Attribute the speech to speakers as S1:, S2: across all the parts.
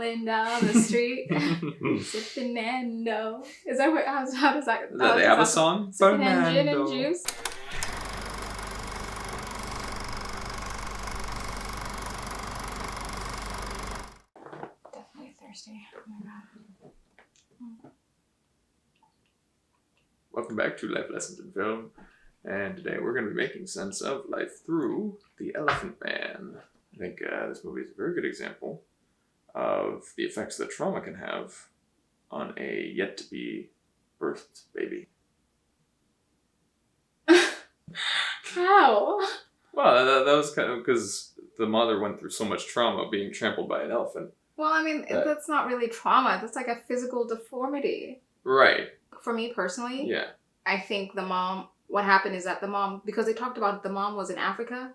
S1: rolling down the street, sipping Nando. Is that what? How does that?
S2: They have a song?
S1: Sipping and gin and juice. Definitely thirsty. Oh my god.
S2: Welcome back to Life Lessons in Film. And today we're going to be making sense of life through The Elephant Man. I think this movie is a very good example of the effects that trauma can have on a yet-to-be birthed baby.
S1: How?
S2: Well, that was kind of because the mother went through so much trauma being trampled by an elephant.
S1: Well, I mean, that's not really trauma. That's like a physical deformity.
S2: Right.
S1: For me personally,
S2: Yeah.
S1: I think the mom, what happened is that the mom, because they talked about the mom was in Africa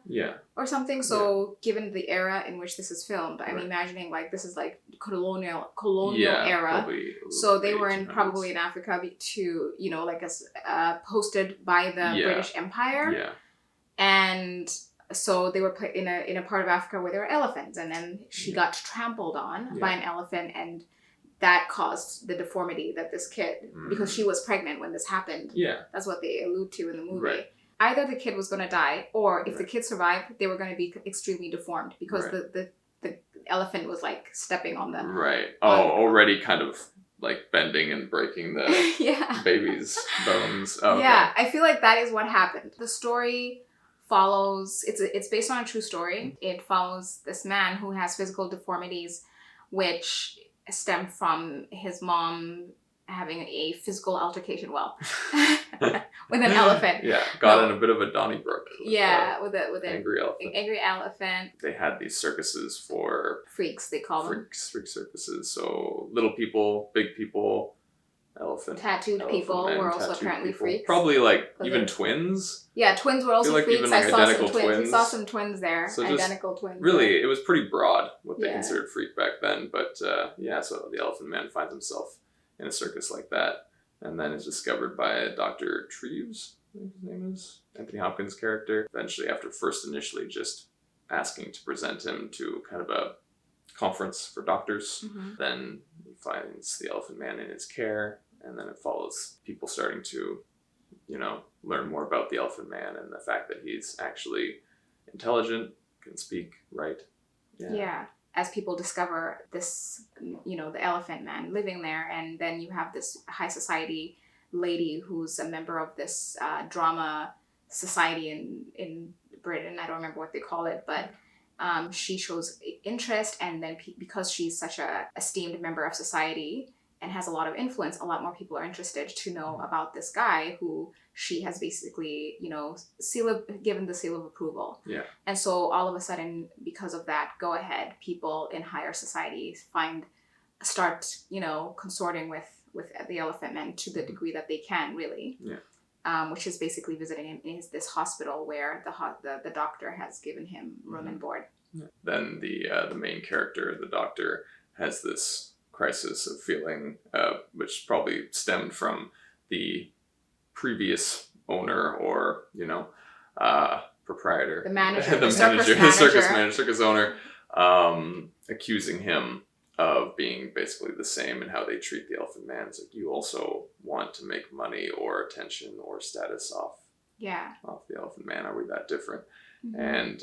S1: or something, so given the era in which this is filmed, I'm imagining like this is like colonial era. So they were probably in Africa to, you know, like posted by the British Empire.
S2: Yeah.
S1: And so they were in a part of Africa where there were elephants, and then she got trampled on by an elephant, and that caused the deformity that this kid, because she was pregnant when this happened. Yeah. That's what they allude to in the movie. Right. Either the kid was going to die, or if the kid survived, they were going to be extremely deformed because the elephant was like stepping on them. Right.
S2: Already kind of like bending and breaking the baby's bones. Oh,
S1: yeah. I feel like that is what happened. The story follows, it's based on a true story. It follows this man who has physical deformities, which stem from his mom having a physical altercation, with an elephant.
S2: Yeah, got in a bit of a Donnybrook.
S1: With an
S2: angry elephant.
S1: Angry elephant.
S2: They had these circuses for
S1: freaks. They call them
S2: freak circuses. So little people, big people,
S1: tattooed people were also apparently freaks.
S2: Probably like even twins.
S1: Yeah, twins were also freaks.
S2: Even, like,
S1: I saw some
S2: twins.
S1: We saw some twins there. So identical twins.
S2: Really, it was pretty broad what they considered freak back then. But so the Elephant Man finds himself in a circus like that, and then is discovered by Dr. Treves, I think his name is, Anthony Hopkins' character. Eventually, after initially just asking to present him to kind of a conference for doctors, then he finds the Elephant Man in his care. And then it follows people starting to, learn more about the Elephant Man and the fact that he's actually intelligent, can speak, right?
S1: Yeah. As people discover this, the Elephant Man living there. And then you have this high society lady who's a member of this drama society in Britain. I don't remember what they call it, but she shows interest. And then because she's such a esteemed member of society and has a lot of influence, a lot more people are interested to know about this guy who she has basically, given the seal of approval. Yeah. And so all of a sudden, because of that, go ahead, people in higher society start consorting with the Elephant Man to the degree that they can, really. Yeah. Which is basically visiting him in this hospital where the doctor has given him room and board.
S2: Yeah. Then the main character, the doctor, has this crisis of feeling, which probably stemmed from the previous owner or, proprietor.
S1: The manager.
S2: The circus owner, accusing him of being basically the same in how they treat the Elephant Man. It's like, you also want to make money or attention or status off the Elephant Man. Are we that different? Mm-hmm. And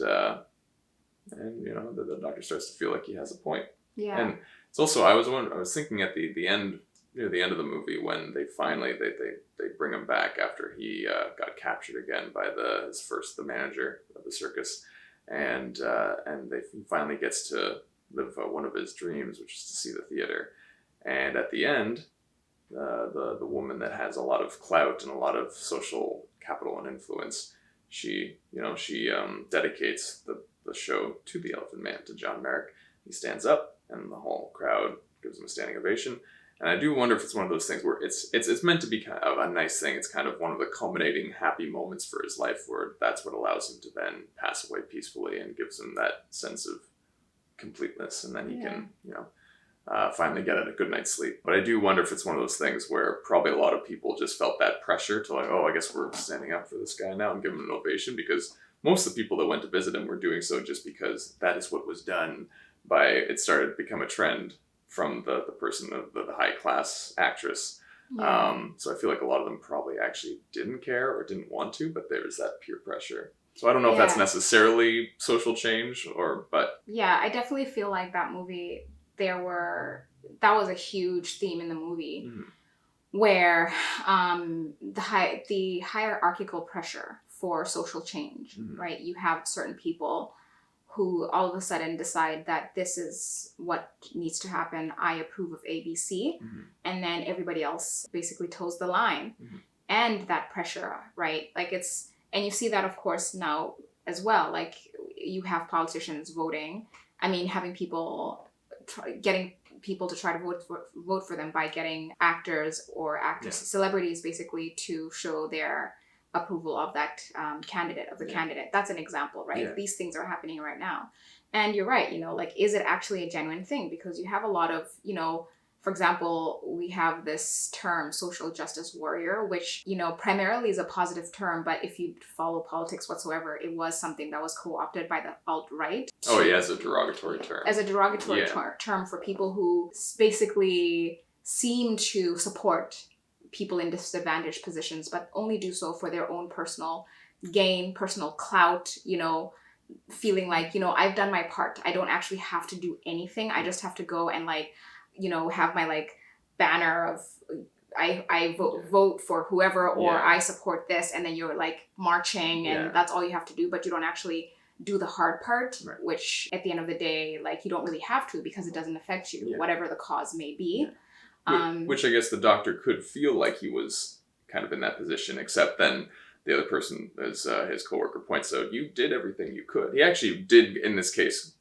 S2: the doctor starts to feel like he has a point. Yeah. And it's also, I was thinking at the end, near the end of the movie, when they finally they bring him back after he got captured again by the manager of the circus, and he finally gets to live one of his dreams, which is to see the theater. And at the end, the woman that has a lot of clout and a lot of social capital and influence, she dedicates the show to the Elephant Man, to John Merrick. He stands up, and the whole crowd gives him a standing ovation. And I do wonder if it's one of those things where it's meant to be kind of a nice thing. It's kind of one of the culminating happy moments for his life, where that's what allows him to then pass away peacefully and gives him that sense of completeness, and then he can finally get a good night's sleep. But I do wonder if it's one of those things where probably a lot of people just felt that pressure to like, I guess we're standing up for this guy now and give him an ovation, because most of the people that went to visit him were doing so just because that is what was done. It started to become a trend from the person, the high class actress.
S1: Yeah.
S2: So I feel like a lot of them probably actually didn't care or didn't want to, but there's that peer pressure. So I don't know if that's necessarily social change but...
S1: Yeah, I definitely feel like that movie, that was a huge theme in the movie, where the hierarchical pressure for social change, right? You have certain people who all of a sudden decide that this is what needs to happen. I approve of ABC. And then everybody else basically toes the line. And that pressure, right? Like and you see that, of course, now as well. Like, you have politicians voting. I mean, having people, getting people to try to vote for them by getting actors or celebrities, basically, to show their approval of that candidate. That's an example, right? These things are happening right now. And you're right, like, is it actually a genuine thing? Because you have a lot of, for example, we have this term, social justice warrior, which, primarily is a positive term, but if you follow politics whatsoever, it was something that was co-opted by the alt-right.
S2: As a derogatory term.
S1: As a derogatory term for people who basically seem to support people in disadvantaged positions, but only do so for their own personal gain, personal clout, feeling like, I've done my part. I don't actually have to do anything. I just have to go and have my banner of I vote for whoever, or I support this, and then you're marching, and that's all you have to do, but you don't actually do the hard part, which at the end of the day, you don't really have to, because it doesn't affect you, whatever the cause may be.
S2: Which I guess the doctor could feel like he was kind of in that position, except then the other person, as his coworker points out, you did everything you could. He actually did, in this case,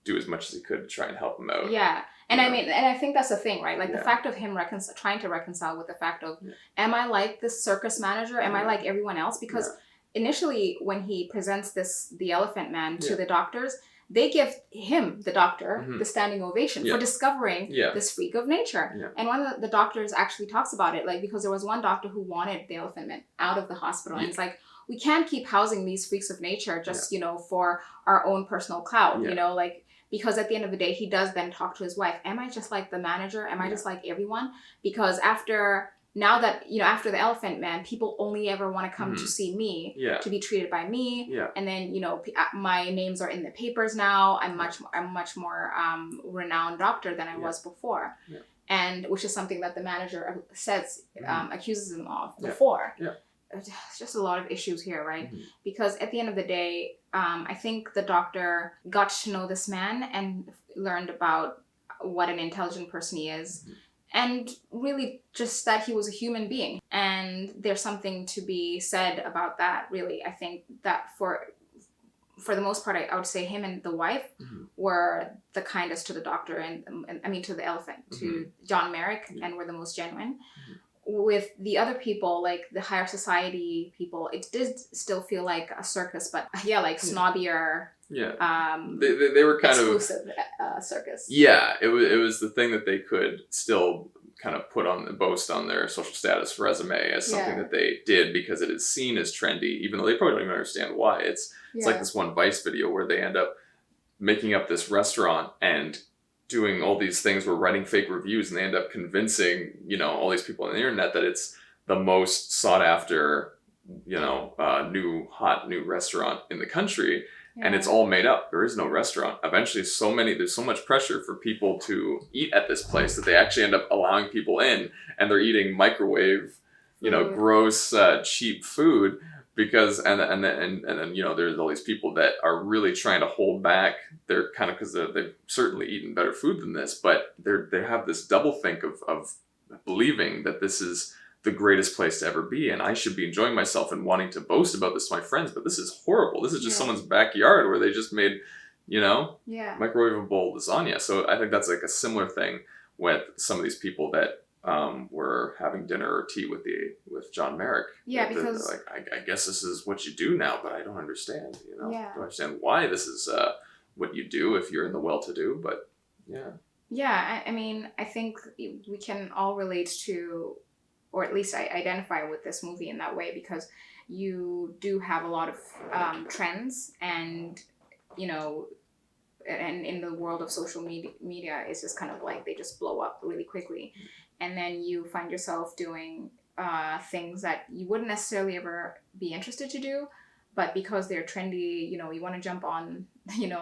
S2: do as much as he could to try and help him out.
S1: Yeah. And I mean, and I think that's the thing, right? The fact of him trying to reconcile with the fact of, am I like this circus manager? Am I like everyone else? Because initially, when he presents the elephant man to the doctors, they give him, the doctor, the standing ovation for discovering this freak of nature. Yeah. And one of the doctors actually talks about it, because there was one doctor who wanted the elephant man out of the hospital. And he's like, we can't keep housing these freaks of nature just, for our own personal clout, because at the end of the day, he does then talk to his wife. Am I just like the manager? Am I just like everyone? Because after the elephant man, people only ever want to come to see me, to be treated by me. Yeah. And then, my names are in the papers now. I'm much more renowned doctor than I was before. Yeah. And which is something that the manager says, accuses him of before. Yeah. It's just a lot of issues here, right? Because at the end of the day, I think the doctor got to know this man and learned about what an intelligent person he is. And really just that he was a human being. And there's something to be said about that, really. I think that for the most part, I would say him and the wife were the kindest to the doctor, and I mean to the elephant, to John Merrick, and were the most genuine. With the other people, the higher society people, it did still feel like a circus, but snobbier. Yeah.
S2: They were kind
S1: exclusive, circus.
S2: Yeah, it was the thing that they could still kind of boast on their social status resume as something that they did because it is seen as trendy, even though they probably don't even understand why. It's like this one Vice video where they end up making up this restaurant and doing all these things, where writing fake reviews, and they end up convincing, all these people on the internet that it's the most sought after, new restaurant in the country. Yeah. And it's all made up. There is no restaurant. Eventually, there's so much pressure for people to eat at this place that they actually end up allowing people in, and they're eating microwave, gross, cheap food. Because and then there's all these people that are really trying to hold back. They're kind of, because they've certainly eaten better food than this, but they have this double think of believing that this is the greatest place to ever be, and I should be enjoying myself and wanting to boast about this to my friends. But this is horrible. This is just someone's backyard where they just made, microwavable lasagna. So I think that's a similar thing with some of these people that were having dinner or tea with John Merrick. Yeah, because I guess this is what you do now, but I don't understand. I don't understand why this is what you do if you're in the well-to-do. But
S1: yeah, I mean, I think we can all relate to, or at least I identify with this movie in that way, because you do have a lot of trends and and in the world of social media, it's just kind of like they just blow up really quickly. And then you find yourself doing things that you wouldn't necessarily ever be interested to do, but because they're trendy, you want to jump on,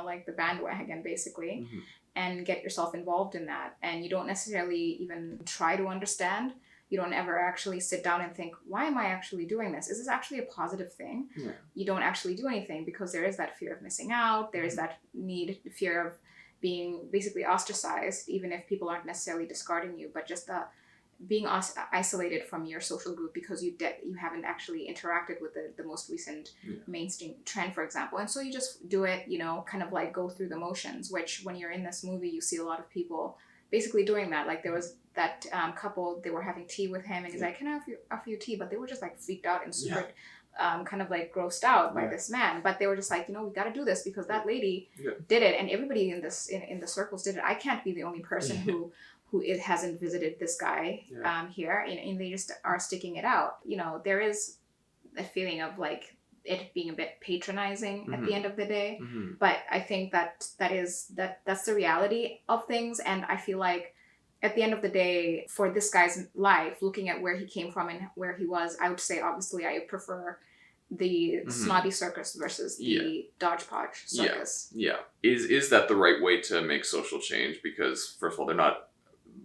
S1: like the bandwagon basically, and get yourself involved in that. And you don't necessarily even try to understand. You don't ever actually sit down and think, why am I actually doing this? Is this actually a positive thing?
S2: Yeah.
S1: You don't actually do anything because there is that fear of missing out. There is that fear of being basically ostracized, even if people aren't necessarily discarding you, but just being isolated from your social group because you haven't actually interacted with the most recent mainstream trend, for example. And so you just do it, kind of like go through the motions, which when you're in this movie, you see a lot of people basically doing that. Like there was that couple, they were having tea with him and he's like, can I offer you tea? But they were just like freaked out and super kind of like grossed out by this man. But they were just like, we got to do this because that lady did it. And everybody in the circles did it. I can't be the only person who it hasn't visited this guy here. And they just are sticking it out. There is a feeling of like it being a bit patronizing at the end of the day. But I think that's the reality of things. And I feel like at the end of the day, for this guy's life, looking at where he came from and where he was, I would say obviously I prefer the snobby circus versus the dodgepodge circus.
S2: Yeah. Is that the right way to make social change? Because first of all, they're not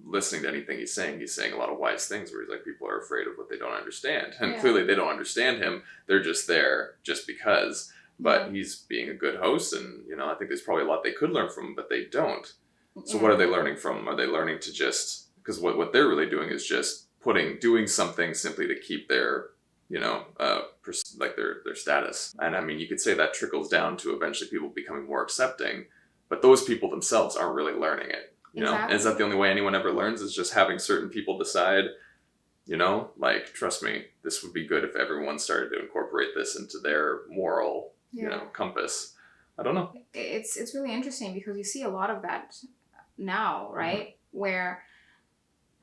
S2: listening to anything he's saying. He's saying a lot of wise things where he's like, people are afraid of what they don't understand. And clearly they don't understand him. They're just there just because. But he's being a good host, and I think there's probably a lot they could learn from him, but they don't. So what are they learning from him? Are they learning to just, because what they're really doing is just doing something simply to keep their, like their status. And I mean, you could say that trickles down to eventually people becoming more accepting, but those people themselves aren't really learning it. Exactly. And is that the only way anyone ever learns, is just having certain people decide, like, trust me, this would be good if everyone started to incorporate this into their moral, compass. I don't know.
S1: It's really interesting because you see a lot of that now, right? Where,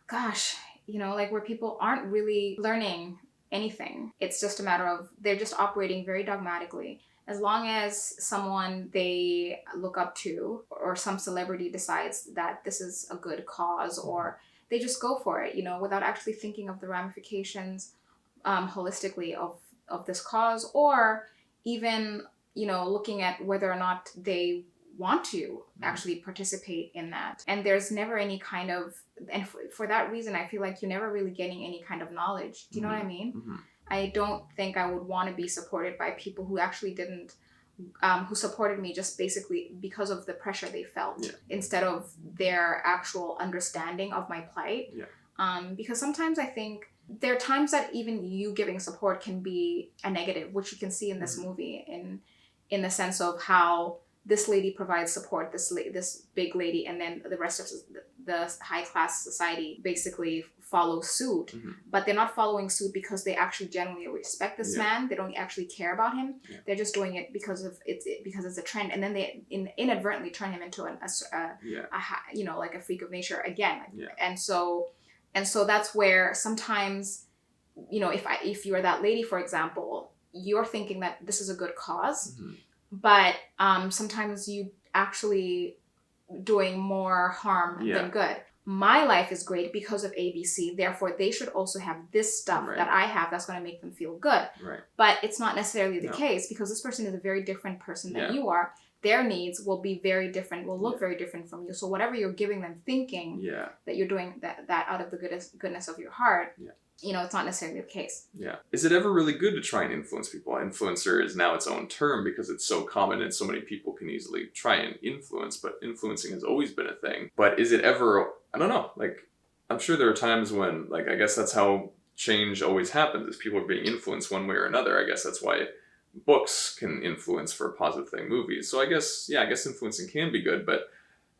S1: gosh, like where people aren't really learning anything. It's just a matter of they're just operating very dogmatically. As long as someone they look up to or some celebrity decides that this is a good cause, or they just go for it, without actually thinking of the ramifications holistically of this cause, or even, looking at whether or not they want to actually participate in that. And there's never any kind of, and for that reason, I feel like you're never really getting any kind of knowledge. Do you know what I mean? I don't think I would want to be supported by people who actually didn't, who supported me just basically because of the pressure they felt instead of their actual understanding of my plight. Because sometimes I think there are times that even you giving support can be a negative, which you can see in this movie in the sense of how this lady provides support, this big lady, and then the rest of the high class society basically follows suit. But they're not following suit because they actually genuinely respect this man. They don't actually care about him. They're just doing it because it's a trend, and then they inadvertently turn him into like a freak of nature again. And so that's where sometimes, if you are that lady, for example, you're thinking that this is a good cause. But sometimes you actually doing more harm than good. My life is great because of ABC. Therefore, they should also have this stuff that I have that's going to make them feel good. But it's not necessarily the case, because this person is a very different person than you are. Their needs will be very different, will look very different from you. So whatever you're giving them thinking that you're doing that out of the goodness of your heart, it's not necessarily the case.
S2: Is it ever really good to try and influence people? Influencer is now its own term because it's so common and so many people can easily try and influence, but influencing has always been a thing. But is it ever, I don't know, like, I'm sure there are times when, like, I guess that's how change always happens, is people are being influenced one way or another. I guess that's why books can influence for a positive thing, movies. So I guess influencing can be good,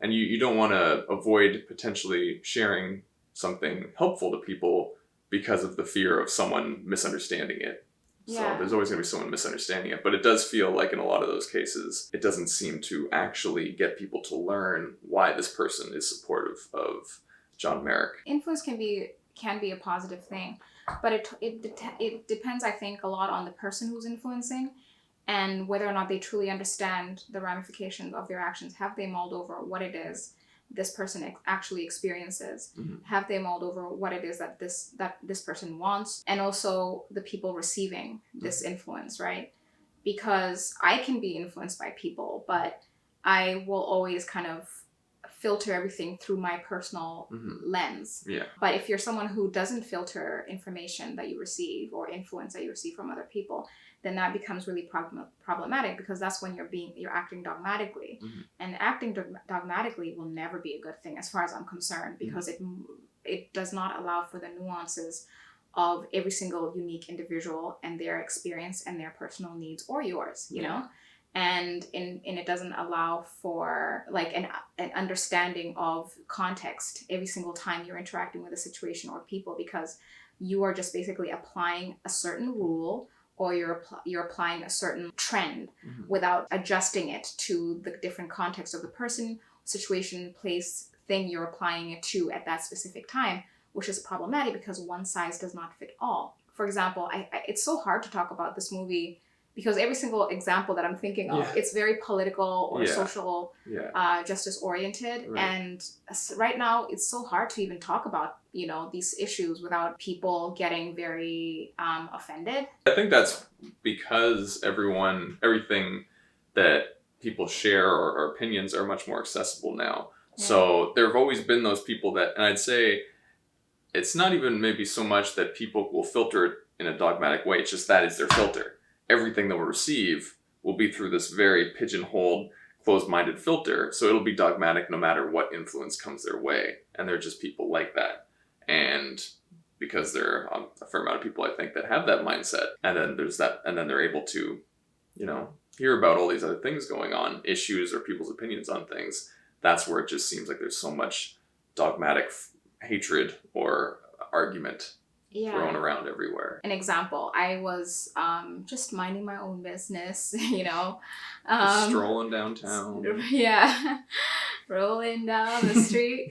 S2: and you don't want to avoid potentially sharing something helpful to people because of the fear of someone misunderstanding it. So there's always going to be someone misunderstanding it. But it does feel like in a lot of those cases, it doesn't seem to actually get people to learn why this person is supportive of John Merrick.
S1: Influence can be a positive thing, but it depends, I think, a lot on the person who's influencing. and whether or not they truly understand the ramifications of their actions. Have they mulled over what it is this person actually experiences? Have they mulled over what it is that this person wants, and also the people receiving this influence, right? Because I can be influenced by people, but I will always kind of filter everything through my personal lens.
S2: Yeah.
S1: But if you're someone who doesn't filter information that you receive or influence that you receive from other people, then that becomes really problematic, because that's when you're acting dogmatically. And acting dogmatically will never be a good thing as far as I'm concerned, because it does not allow for the nuances of every single unique individual and their experience and their personal needs, or yours, you know? And it doesn't allow for like an understanding of context every single time you're interacting with a situation or people, because you are just basically applying a certain rule, or you're applying a certain trend without adjusting it to the different context of the person, situation, place, thing you're applying it to at that specific time, which is problematic because one size does not fit all. For example, it's so hard to talk about this movie because every single example that I'm thinking of, it's very political or social justice oriented. Right. And right now it's so hard to even talk about, you know, these issues without people getting very offended.
S2: I think that's because everything that people share or opinions are much more accessible now. Yeah. So there have always been those people that, and I'd say it's not even maybe so much that people will filter it in a dogmatic way. It's just that is their filter. Everything that we'll receive will be through this very pigeonholed, closed-minded filter. So it'll be dogmatic no matter what influence comes their way. And they're just people like that. And because there are a fair amount of people, I think, that have that mindset. And then there's that, and then they're able to, you know, hear about all these other things going on, issues or people's opinions on things. That's where it just seems like there's so much dogmatic hatred or argument thrown around everywhere.
S1: An example, I was just minding my own business, you know.
S2: Strolling downtown.
S1: Yeah. Rolling down the street.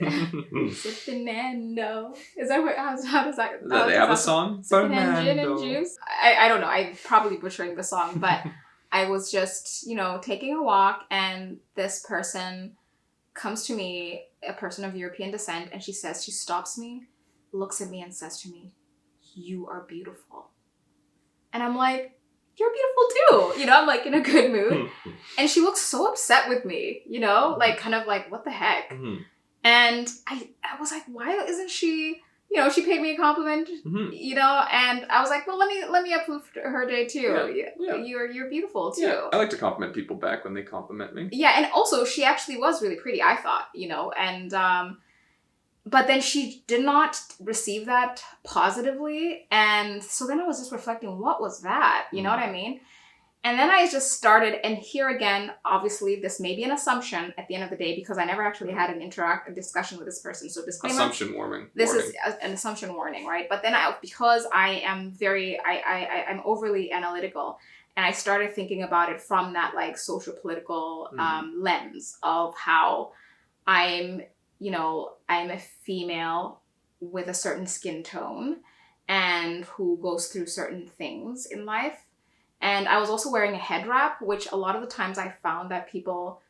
S1: Sipping Nando. Is that what, how does that...
S2: They have a song?
S1: Sipping gin and juice. I don't know. I'm probably butchering the song, but I was just, you know, taking a walk, and this person comes to me, a person of European descent, and she stops me, looks at me and says to me, "You are beautiful." And I'm like, "You're beautiful too." You know, I'm like in a good mood. And she looks so upset with me, you know, like kind of like, what the heck? And I was like, why isn't she, you know, she paid me a compliment, you know, and I was like, well, let me uplift her day too. Yeah. You're beautiful too.
S2: Yeah. I like to compliment people back when they compliment me.
S1: Yeah, and also she actually was really pretty, I thought, you know, and but then she did not receive that positively, and so then I was just reflecting, what was that? You know what I mean? And then I just started, and here again, obviously this may be an assumption at the end of the day, because I never actually had a discussion with this person. So disclaimer.
S2: Assumption warning.
S1: This is an assumption warning, right? But then because I am I'm overly analytical, and I started thinking about it from that like social political lens of how I'm a female with a certain skin tone and who goes through certain things in life. And I was also wearing a head wrap, which a lot of the times I found that people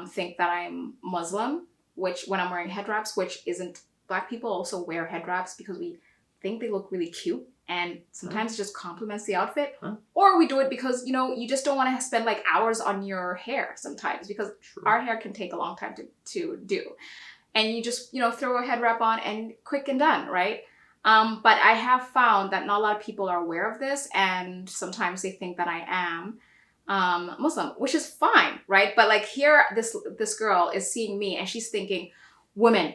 S1: think that I'm Muslim, which when I'm wearing head wraps, which isn't. Black people also wear head wraps because we think they look really cute. And sometimes it just complements the outfit. Or we do it because, you know, you just don't want to spend like hours on your hair sometimes, because our hair can take a long time to do. And you just, you know, throw a head wrap on and quick and done, right? But I have found that not a lot of people are aware of this, and sometimes they think that I am Muslim, which is fine, right? But like here, this girl is seeing me and she's thinking, women,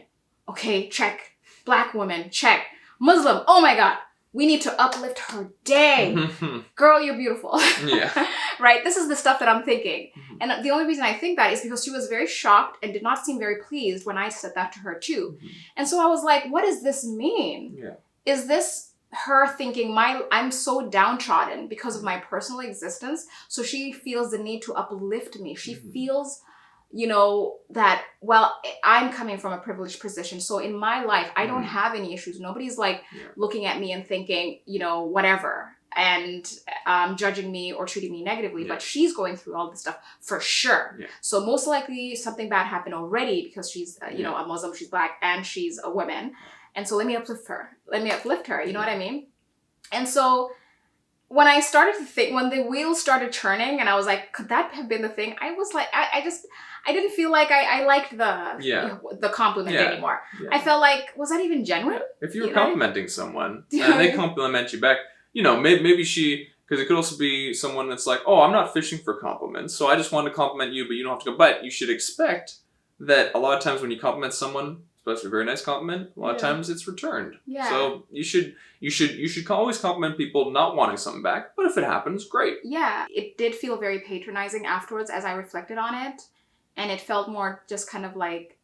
S1: okay, check. Black woman, check. Muslim, oh my God, we need to uplift her day. Girl, you're beautiful.
S2: Yeah.
S1: Right? This is the stuff that I'm thinking. And the only reason I think that is because she was very shocked and did not seem very pleased when I said that to her too. And so I was like, what does this mean? Yeah. Is this her thinking I'm so downtrodden because of my personal existence, so she feels the need to uplift me? She feels, you know, that, well, I'm coming from a privileged position, so in my life I don't have any issues. Nobody's like looking at me and thinking, you know, whatever. and judging me or treating me negatively,
S2: Yeah.
S1: but she's going through all this stuff for sure.
S2: Yeah.
S1: So most likely something bad happened already because she's, you know, a Muslim, she's Black, and she's a woman. And so let me uplift her. You know what I mean? And so when I started to think, when the wheels started turning and I was like, could that have been the thing? I was like, I didn't feel like I liked the compliment anymore. Yeah. I felt like, was that even genuine?
S2: If you're complimenting someone and they compliment you back, you know, maybe she, because it could also be someone that's like, oh, I'm not fishing for compliments, so I just wanted to compliment you, but you don't have to go. But you should expect that a lot of times when you compliment someone, especially a very nice compliment, a lot of times it's returned. Yeah. So you should always compliment people not wanting something back, but if it happens, great.
S1: Yeah. It did feel very patronizing afterwards as I reflected on it, and it felt more just kind of like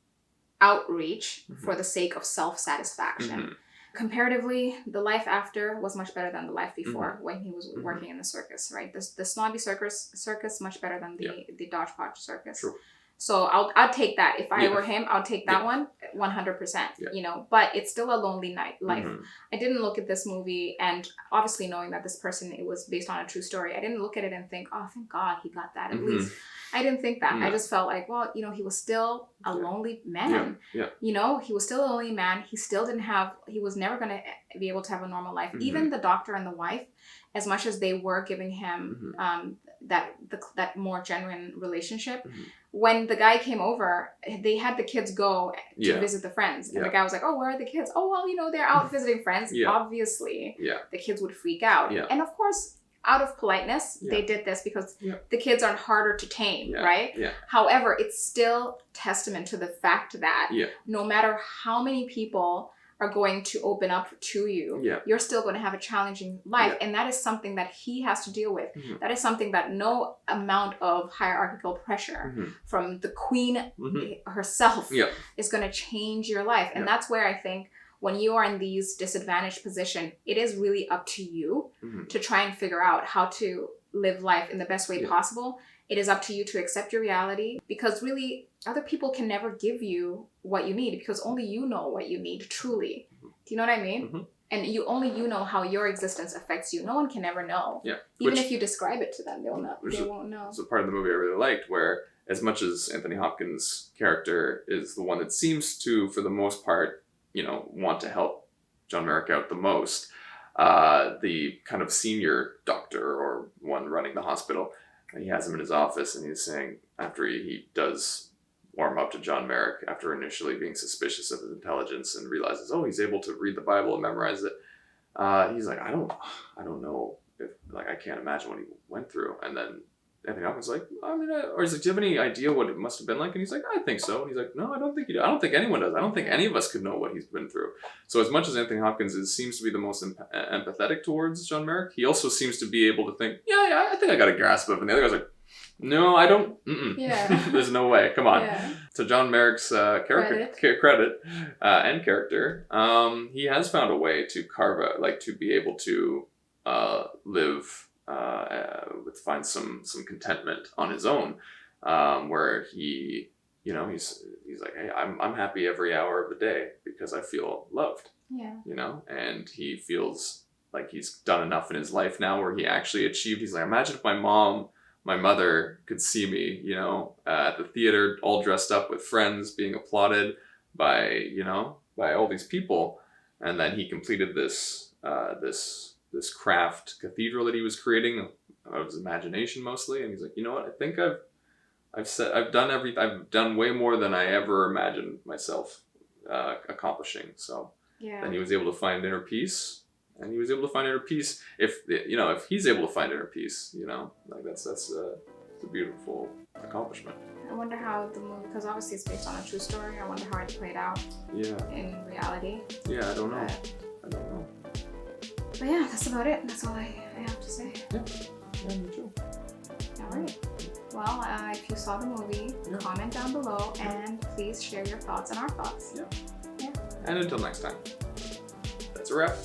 S1: outreach for the sake of self-satisfaction. Mm-hmm. Comparatively, the life after was much better than the life before when he was working in the circus, right? The snobby circus much better than the Dodgepodge circus. True. So I'll take that. If I were him, I'll take that one 100%, you know, but it's still a lonely life. Mm-hmm. I didn't look at this movie, and obviously knowing that this person, it was based on a true story, I didn't look at it and think, oh, thank God he got that at least. I didn't think that. I just felt like, well, you know, he was still a lonely man. Yeah. You know, he was still a lonely man. He was never going to be able to have a normal life. Even the doctor and the wife, as much as they were giving him that more genuine relationship, when the guy came over, they had the kids go to visit the friends. And the guy was like, oh, where are the kids? Oh, well, you know, they're out visiting friends. Obviously, the kids would freak out. And of course, out of politeness, they did this because the kids are harder to tame, right? However, it's still testament to the fact that no matter how many people are going to open up to you, you're still going to have a challenging life. And that is something that he has to deal with. That is something that no amount of hierarchical pressure from the queen herself is going to change your life. And that's where I think when you are in these disadvantaged position, it is really up to you to try and figure out how to live life in the best way possible. It is up to you to accept your reality, because really other people can never give you what you need, because only you know what you need truly. Do you know what I mean? And you know how your existence affects you. No one can ever know. Even if you describe it to them, they won't know.
S2: It's a part of the movie I really liked, where as much as Anthony Hopkins' character is the one that seems to, for the most part, you know, want to help John Merrick out the most, the kind of senior doctor or one running the hospital, he has him in his office and he's saying, after he does warm up to John Merrick after initially being suspicious of his intelligence and realizes, oh, he's able to read the Bible and memorize it. He's like, I don't know if, like, I can't imagine what he went through. And then Anthony Hopkins is like, or he's like, do you have any idea what it must have been like? And he's like, I think so. And he's like, no, I don't think you do. I don't think anyone does. I don't think any of us could know what he's been through. So as much as Anthony Hopkins seems to be the most empathetic towards John Merrick, he also seems to be able to think, yeah, I think I got a grasp of it. And the other guy's like, no, I don't. There's no way. Come on. So John Merrick's credit and character, he has found a way to carve out, like, to be able to live, find some contentment on his own, where he, you know, he's like, hey, I'm happy every hour of the day because I feel loved. You know, and he feels like he's done enough in his life now where he actually achieved. He's like, imagine if my mother could see me, you know, at the theater, all dressed up with friends, being applauded by all these people. And then he completed this craft cathedral that he was creating out of his imagination mostly. And he's like, you know what? I think I've done way more than I ever imagined myself accomplishing. So then he was able to find inner peace. And he was able to find inner peace. If he's able to find inner peace, you know, like that's a beautiful accomplishment.
S1: I wonder how the movie, because obviously it's based on a true story. I wonder how it played out. In reality.
S2: Yeah, I don't know.
S1: But yeah, that's about it. That's all I have to say.
S2: Yeah, me too.
S1: All right. Well, if you saw the movie, comment down below and please share your thoughts and our thoughts.
S2: Yeah. And until next time, that's a wrap.